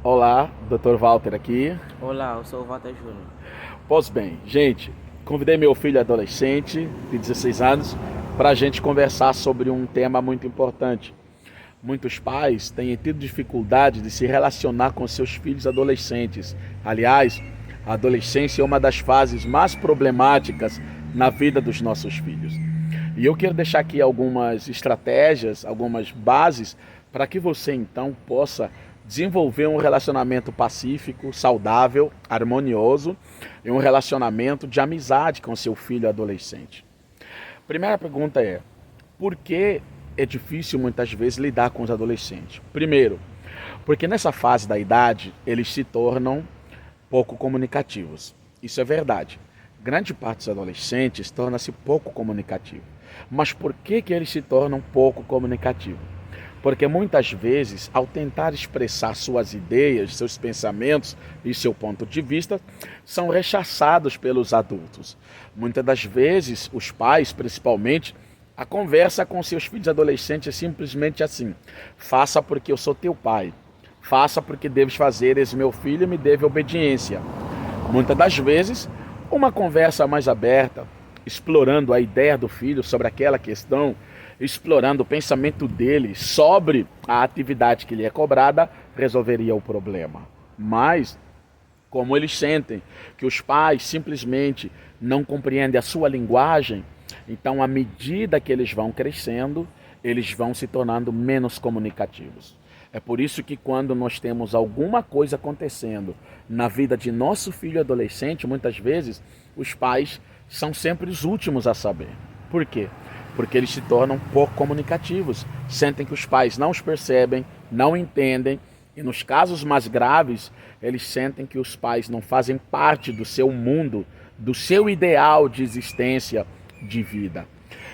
Olá, Dr. Walter aqui. Olá, eu sou o Walter Júnior. Pois bem, gente, convidei meu filho adolescente, de 16 anos, para a gente conversar sobre um tema muito importante. Muitos pais têm tido dificuldade de se relacionar com seus filhos adolescentes. Aliás, a adolescência é uma das fases mais problemáticas na vida dos nossos filhos. E eu quero deixar aqui algumas estratégias, algumas bases para que você então possa desenvolver um relacionamento pacífico, saudável, harmonioso e um relacionamento de amizade com seu filho adolescente. Primeira pergunta é: por que é difícil muitas vezes lidar com os adolescentes? Primeiro, porque nessa fase da idade eles se tornam pouco comunicativos. Isso é verdade. Grande parte dos adolescentes torna-se pouco comunicativo. Mas por que eles se tornam pouco comunicativos? Porque muitas vezes, ao tentar expressar suas ideias, seus pensamentos e seu ponto de vista, são rechaçados pelos adultos. Muitas das vezes, os pais, principalmente, a conversa com seus filhos adolescentes é simplesmente assim: faça porque eu sou teu pai. Faça porque deves fazer, és meu filho e me deve obediência. Muitas das vezes, uma conversa mais aberta, explorando a ideia do filho sobre aquela questão, explorando o pensamento dele sobre a atividade que lhe é cobrada, resolveria o problema. Mas, como eles sentem que os pais simplesmente não compreendem a sua linguagem, então, à medida que eles vão crescendo, eles vão se tornando menos comunicativos. É por isso que quando nós temos alguma coisa acontecendo na vida de nosso filho adolescente, muitas vezes os pais são sempre os últimos a saber. Por quê? Porque eles se tornam pouco comunicativos, sentem que os pais não os percebem, não entendem, e nos casos mais graves, eles sentem que os pais não fazem parte do seu mundo, do seu ideal de existência, de vida.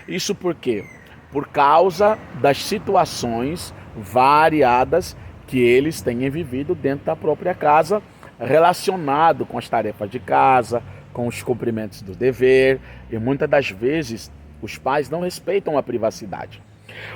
Isso por quê? Por causa das situações variadas que eles têm vivido dentro da própria casa, relacionado com as tarefas de casa, com os cumprimentos do dever, e muitas das vezes os pais não respeitam a privacidade.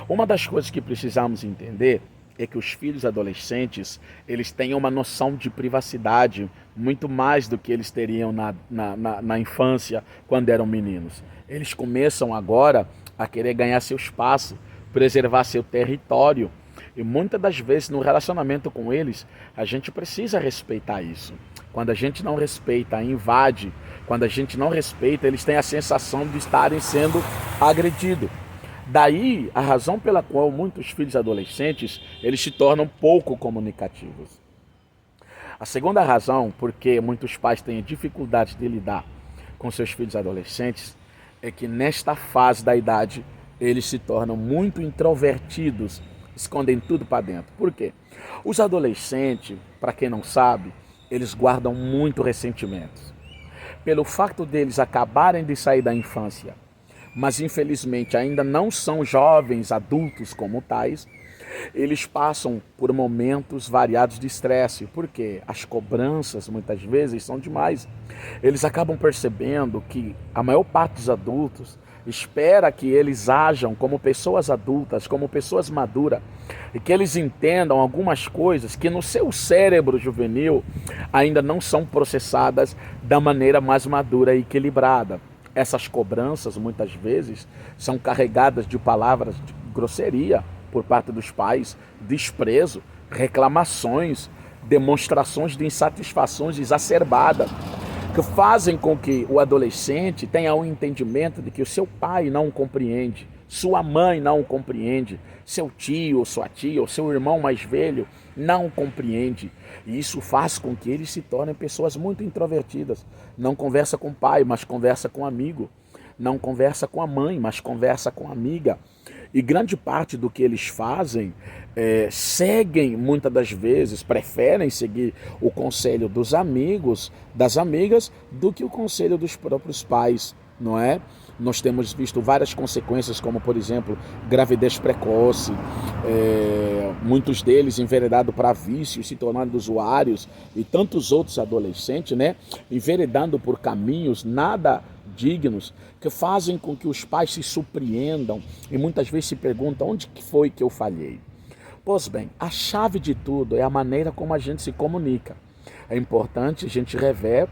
Uma das coisas que precisamos entender é que os filhos adolescentes, eles têm uma noção de privacidade muito mais do que eles teriam na infância, quando eram meninos. Eles começam agora a querer ganhar seu espaço, preservar seu território. E muitas das vezes no relacionamento com eles, a gente precisa respeitar isso. Quando a gente não respeita, invade. Quando a gente não respeita, eles têm a sensação de estarem sendo agredidos. Daí a razão pela qual muitos filhos adolescentes eles se tornam pouco comunicativos. A segunda razão por que muitos pais têm dificuldade de lidar com seus filhos adolescentes é que nesta fase da idade eles se tornam muito introvertidos, escondem tudo para dentro. Por quê? Os adolescentes, para quem não sabe, eles guardam muito ressentimentos. Pelo fato deles acabarem de sair da infância, mas infelizmente ainda não são jovens adultos como tais, eles passam por momentos variados de estresse, porque as cobranças muitas vezes são demais. Eles acabam percebendo que a maior parte dos adultos espera que eles ajam como pessoas adultas, como pessoas maduras, e que eles entendam algumas coisas que no seu cérebro juvenil ainda não são processadas da maneira mais madura e equilibrada. Essas cobranças muitas vezes são carregadas de palavras de grosseria por parte dos pais, desprezo, reclamações, demonstrações de insatisfações exacerbadas, que fazem com que o adolescente tenha um entendimento de que o seu pai não o compreende, sua mãe não o compreende, seu tio ou sua tia ou seu irmão mais velho não o compreende. E isso faz com que eles se tornem pessoas muito introvertidas. Não conversa com o pai, mas conversa com o amigo. Não conversa com a mãe, mas conversa com a amiga. E grande parte do que eles fazem seguem, muitas das vezes, preferem seguir o conselho dos amigos, das amigas, do que o conselho dos próprios pais, não é? Nós temos visto várias consequências, como, por exemplo, gravidez precoce, muitos deles enveredados para vícios, se tornando usuários, e tantos outros adolescentes, né, enveredando por caminhos nada dignos, que fazem com que os pais se surpreendam e muitas vezes se perguntam: onde que foi que eu falhei? Pois bem, a chave de tudo é a maneira como a gente se comunica. É importante a gente rever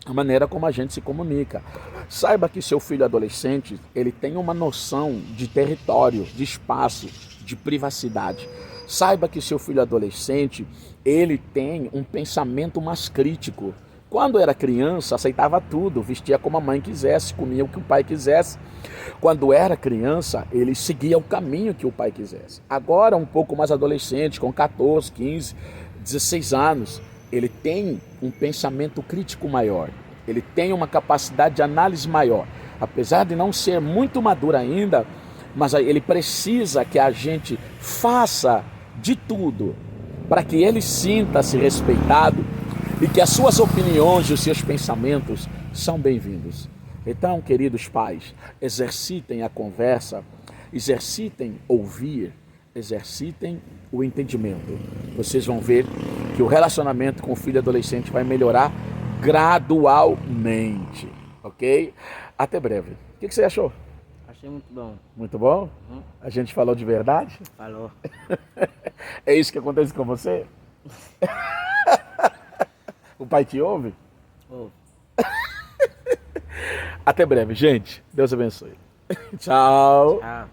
a maneira como a gente se comunica. Saiba que seu filho adolescente, ele tem uma noção de território, de espaço, de privacidade. Saiba que seu filho adolescente, ele tem um pensamento mais crítico. Quando era criança, aceitava tudo, vestia como a mãe quisesse, comia o que o pai quisesse. Quando era criança, ele seguia o caminho que o pai quisesse. Agora, um pouco mais adolescente, com 14, 15, 16 anos, ele tem um pensamento crítico maior. Ele tem uma capacidade de análise maior. Apesar de não ser muito maduro ainda, mas ele precisa que a gente faça de tudo para que ele sinta-se respeitado e que as suas opiniões e os seus pensamentos são bem-vindos. Então, queridos pais, exercitem a conversa, exercitem ouvir, exercitem o entendimento. Vocês vão ver que o relacionamento com o filho adolescente vai melhorar gradualmente, ok? Até breve. O que você achou? Achei muito bom. Muito bom? A gente falou de verdade? Falou. É isso que acontece com você? O pai te ouve? Ô. Até breve, gente. Deus abençoe. Tchau. Tchau.